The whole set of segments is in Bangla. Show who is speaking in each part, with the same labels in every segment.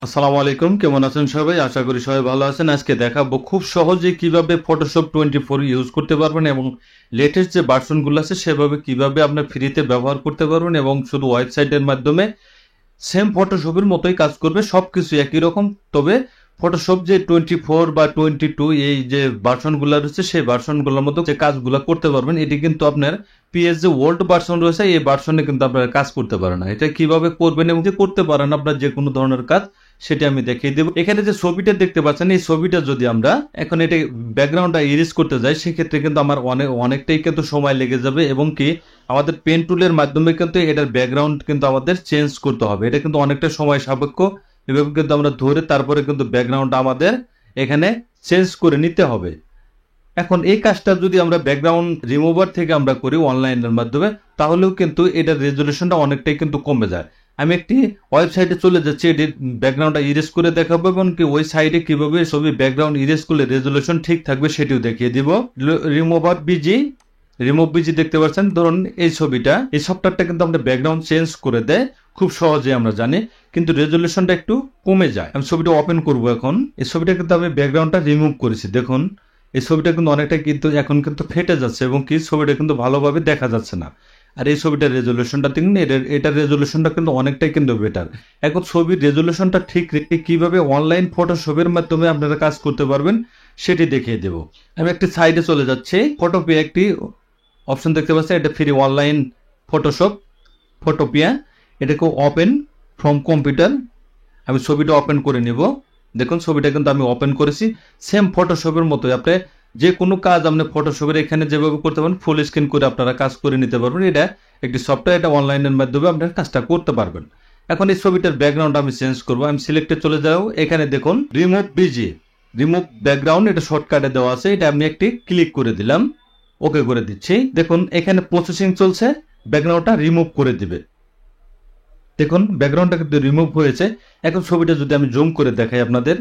Speaker 1: আসসালামু আলাইকুম, কেমন আছেন সবাই? আশা করি সবাই ভালো আছেন। আজকে দেখাবো খুব সহজে কিভাবে ফটোশপ 24 ইউজ করতে পারবেন এবং লেটেস্ট যে ভার্সনগুলো আছে সেভাবে কিভাবে আপনার ফ্রিতে ব্যবহার করতে পারবেন এবং শুধু ওয়েবসাইটের মাধ্যমে সেম ফটোশপের মতোই কাজ করবে, সবকিছু একই রকম। তবে ফটোশপ যে 24 বা 22 এই যে ভার্সনগুলো রয়েছে সেই ভার্সনগুলোর মতো যে কাজগুলো করতে পারবেন, এটি কিন্তু আপনার পিএস যে ওল্ড ভার্সন রয়েছে এই ভার্সনে কিন্তু আপনারা কাজ করতে পারেন না। এটা কিভাবে করবেন এবং যে করতে পারেন আপনার যে কোনো ধরনের কাজ, সেটা আমি দেখিয়ে দেবো। এখানে যে ছবিটা দেখতে পাচ্ছেন, এই ছবিটা যদি আমরা এখন এটা ব্যাকগ্রাউন্ডটা ইরেজ করতে যাই, সেক্ষেত্রে কিন্তু আমার অনেকটাই কিন্তু সময় লেগে যাবে এবং কি আমাদের পেন টুলের মাধ্যমে কিন্তু এটার ব্যাকগ্রাউন্ড কিন্তু আমাদের চেঞ্জ করতে হবে। এটা কিন্তু অনেকটা সময় সাপেক্ষ। এভাবে কিন্তু আমরা ধরে তারপরে কিন্তু ব্যাকগ্রাউন্ড আমাদের এখানে চেঞ্জ করে নিতে হবে। এখন এই কাজটা যদি আমরা ব্যাকগ্রাউন্ড রিমুভার থেকে আমরা করি অনলাইনের মাধ্যমে, তাহলেও কিন্তু এটার রেজলিউশনটা অনেকটাই কিন্তু কমে যায়। আমি একটি ওয়েবসাইটে চলে যাচ্ছি, এটির ব্যাকগ্রাউন্ডটা ইরেজ করে দেখাবো এবং কি ওই সাইডে কিভাবে ছবি ব্যাকগ্রাউন্ড ইরেজ করলে রেজলিউশন ঠিক থাকবে সেটিও দেখিয়ে দিব। রিমুভ বিজি দেখতে পাচ্ছেন। ধরুন এই ছবিটা, এই সফটওয়্যারটা কিন্তু আমাদের ব্যাকগ্রাউন্ড চেঞ্জ করে দেয় খুব সহজে, আমরা জানি, কিন্তু রেজলিউশনটা একটু কমে যায়। আমি ছবিটা ওপেন করব। এখন এই ছবিটা কিন্তু আমি ব্যাকগ্রাউন্ডটা রিমুভ করেছি। দেখুন এই ছবিটা কিন্তু অনেকটা কিন্তু এখন কিন্তু ফেটে যাচ্ছে এবং কি ছবিটা কিন্তু ভালোভাবে দেখা যাচ্ছে না। আর এই ছবিটার রেজলিউশনটা দেখুন, এটার রেজলিউশনটা কিন্তু অনেকটাই কিন্তু বেটার। এখন ছবির রেজলিউশনটা ঠিক রেখে কিভাবে অনলাইন ফটোশপের মাধ্যমে আপনারা কাজ করতে পারবেন সেটি দেখিয়ে দেব। আমি একটি সাইডে চলে যাচ্ছি, ফটোপিয়া একটি অপশন দেখতে পাচ্ছি, এটা ফ্রি অনলাইন ফটোশপ ফটোপিয়া। এটাকে ওপেন ফ্রম কম্পিউটার। আমি ছবিটা ওপেন করে নিব। দেখুন ছবিটা কিন্তু আমি ওপেন করেছি। সেম ফটোশপের মতো আপনি যে কোনো কাজ আপনি ফটোশপের এখানে যেভাবে করতে পারেন, ফুল স্ক্রিন করে আপনারা কাজ করে নিতে পারবেন। এটা একটি সফটওয়্যার, এটা অনলাইনের মাধ্যমে আপনারা কাজটা করতে পারবেন। এখন এই ছবিটার ব্যাকগ্রাউন্ড আমি চেঞ্জ করবো। আমি সিলেক্টে চলে যাও, এখানে দেখুন রিমুভ ব্যাকগ্রাউন্ড, এটা শর্টকাটে দেওয়া আছে। এটা আমি একটি ক্লিক করে দিলাম, ওকে করে দিচ্ছি। দেখুন এখানে প্রসেসিং চলছে, ব্যাকগ্রাউন্ডটা রিমুভ করে দিবে। দেখুন ব্যাকগ্রাউন্ডটা কিন্তু রিমুভ হয়েছে। এখন ছবিটা যদি আমি জুম করে দেখাই আপনাদের,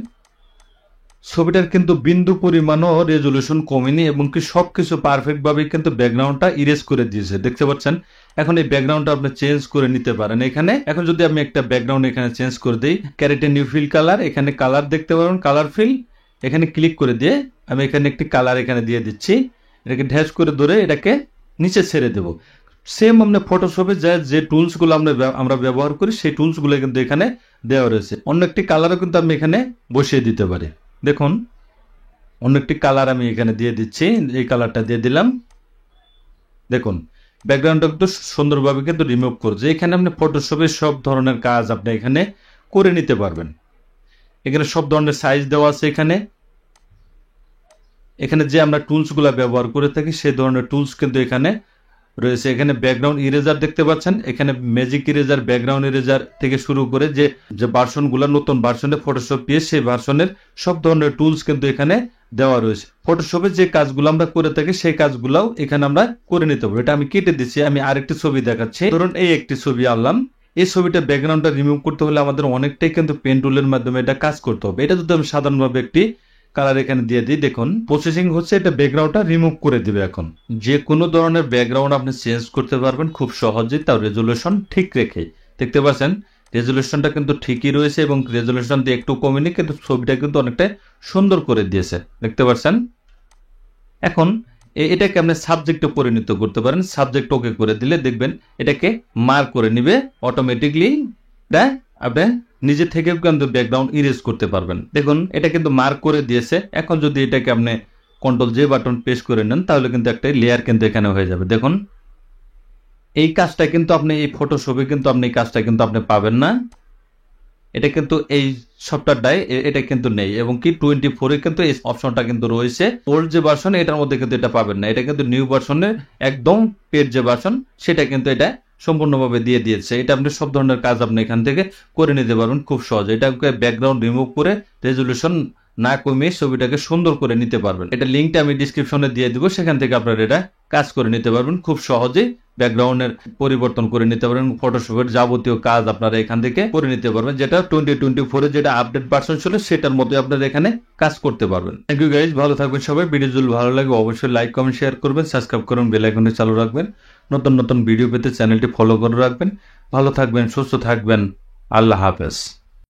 Speaker 1: ছবিটার কিন্তু বিন্দু পরিমাণও রেজলিউশন কমেনি এবং কি সবকিছু পারফেক্ট ভাবে কিন্তু ব্যাকগ্রাউন্ডটা ইরেজ করে দিয়েছে, দেখতে পাচ্ছেন। এখন এই ব্যাকগ্রাউন্ডটা আপনি চেঞ্জ করে নিতে পারেন এখানে। এখন যদি আমি একটা ব্যাকগ্রাউন্ড এখানে চেঞ্জ করে দিই, ক্যারেটে নিউ ফিল কালার, এখানে কালার দেখতে পারেন, কালার ফিল, এখানে ক্লিক করে দিয়ে আমি এখানে একটি কালার এখানে দিয়ে দিচ্ছি। এটাকে ড্যাশ করে ধরে এটাকে নিচে ছেড়ে দেবো। সেম আমরা ফটোশপে যে টুলসগুলো আমরা ব্যবহার করি সেই টুলসগুলো কিন্তু এখানে দেওয়া রয়েছে। অন্য একটি কালারও কিন্তু আমি এখানে বসিয়ে দিতে পারি। দেখুন অন্য একটি কালার আমি এখানে দিয়ে দিচ্ছি, এই কালারটা দিয়ে দিলাম। দেখুন ব্যাকগ্রাউন্ডটা কিন্তু সুন্দরভাবে কিন্তু রিমুভ করছে। এখানে আপনি ফটোশপের সব ধরনের কাজ আপনি এখানে করে নিতে পারবেন। এখানে সব ধরনের সাইজ দেওয়া আছে। এখানে যে আমরা টুলসগুলো ব্যবহার করে থাকি সেই ধরনের টুলস কিন্তু এখানে রয়েছে। এখানে ব্যাকগ্রাউন্ড ইরেজার দেখতে পাচ্ছেন, এখানে ম্যাজিক ইরেজার, ব্যাকগ্রাউন্ড ইরেজার থেকে শুরু করে যে ভার্সনগুলো নতুন ভার্সনে ফটোশপ দিয়ে সেই ভার্সনের সব ধরনের টুলস কিন্তু এখানে দেওয়া রয়েছে। ফটোশপে যে কাজগুলো আমরা করে থাকি সেই কাজগুলোও এখানে আমরা করে নিতে পারবো। এটা আমি কেটে দিচ্ছি, আমি আরেকটি ছবি দেখাচ্ছি। ধরুন এই একটি ছবি আনলাম, এই ছবিটা ব্যাকগ্রাউন্ডটা রিমুভ করতে হলে আমাদের অনেকটাই কিন্তু পেন টুলের মাধ্যমে এটা কাজ করতে হবে। এটা যদি আমি সাধারণভাবে একটি কালার এখানে দিয়ে দিই, দেখুন প্রসেসিং হচ্ছে, এটা ব্যাকগ্রাউন্ডটা রিমুভ করে দিবে। এখন যে কোনো ধরনের ব্যাকগ্রাউন্ড আপনি চেঞ্জ করতে পারবেন খুব সহজেই, তার রেজলিউশন ঠিক রেখে। দেখতে পাচ্ছেন রেজলিউশনটা কিন্তু ঠিকই রয়েছে এবং রেজলিউশন দিয়ে একটু কমেনি, কিন্তু ছবিটা কিন্তু অনেকটা সুন্দর করে দিয়েছে, দেখতে পাচ্ছেন। এখন এটাকে আপনি সাবজেক্টে পরিণত করতে পারেন। সাবজেক্ট ওকে করে দিলে দেখবেন এটাকে মার্ক করে নিবে অটোমেটিকলি। আপনি নিজে থেকে কিন্তু ব্যাকগ্রাউন্ড ইরেজ করতে পারবেন। দেখুন এটা কিন্তু মার্ক করে দিয়েছে। এখন যদি এটাকে আপনি কন্ট্রোল জে বাটন প্রেস করে নেন তাহলে কিন্তু একটা লেয়ার কিন্তু এখানে হয়ে যাবে। দেখুন এই কাজটা কিন্তু আপনি এই ফটোশপে কিন্তু আপনি এই কাজটা কিন্তু আপনি পাবেন না। এটা কিন্তু এই সফটওয়্যারটাই এটা কিন্তু নেই এবং কি 24 এ কিন্তু এই অপশনটা কিন্তু রয়েছে। ওল্ড যে ভার্সন এটার মধ্যে কিন্তু এটা পাবেন না। এটা কিন্তু নিউ ভার্সনের একদম পেড যে ভার্সন সেটা কিন্তু এটা সম্পূর্ণভাবে দিয়ে দিয়েছে। এটা আপনি সব ধরনের কাজ আপনি এখান থেকে করে নিতে পারবেন খুব সহজে। এটাকে ব্যাকগ্রাউন্ড রিমুভ করে রেজলিউশন না কমিয়ে ছবিটাকে সুন্দর করে নিতে পারবেন। এটা লিঙ্কটা আমি ডিসক্রিপশনে দিয়ে দিব, সেখান থেকে আপনারা এটা কাজ করে নিতে পারবেন খুব সহজেই। ব্যাকগ্রাউন্ডের পরিবর্তন করে নিতে পারবেন, ফটোশপের যাবতীয় কাজ আপনারা এখান থেকে করে নিতে পারবেন, যেটা 2024 এ যেটা আপডেট ভার্সন ছিল সেটার মধ্যে আপনারা এখানে কাজ করতে পারবেন। থ্যাংক ইউ গাইজ, ভালো থাকবেন সবাই। ভিডিও যদি ভালো লাগে অবশ্যই লাইক কমেন্ট শেয়ার করবেন, সাবস্ক্রাইব করুন, বেল আইকনটি চালু রাখবেন। নতুন নতুন ভিডিও পেতে চ্যানেলটি ফলো করে রাখবেন। ভালো থাকবেন, সুস্থ থাকবেন। আল্লাহ হাফেজ।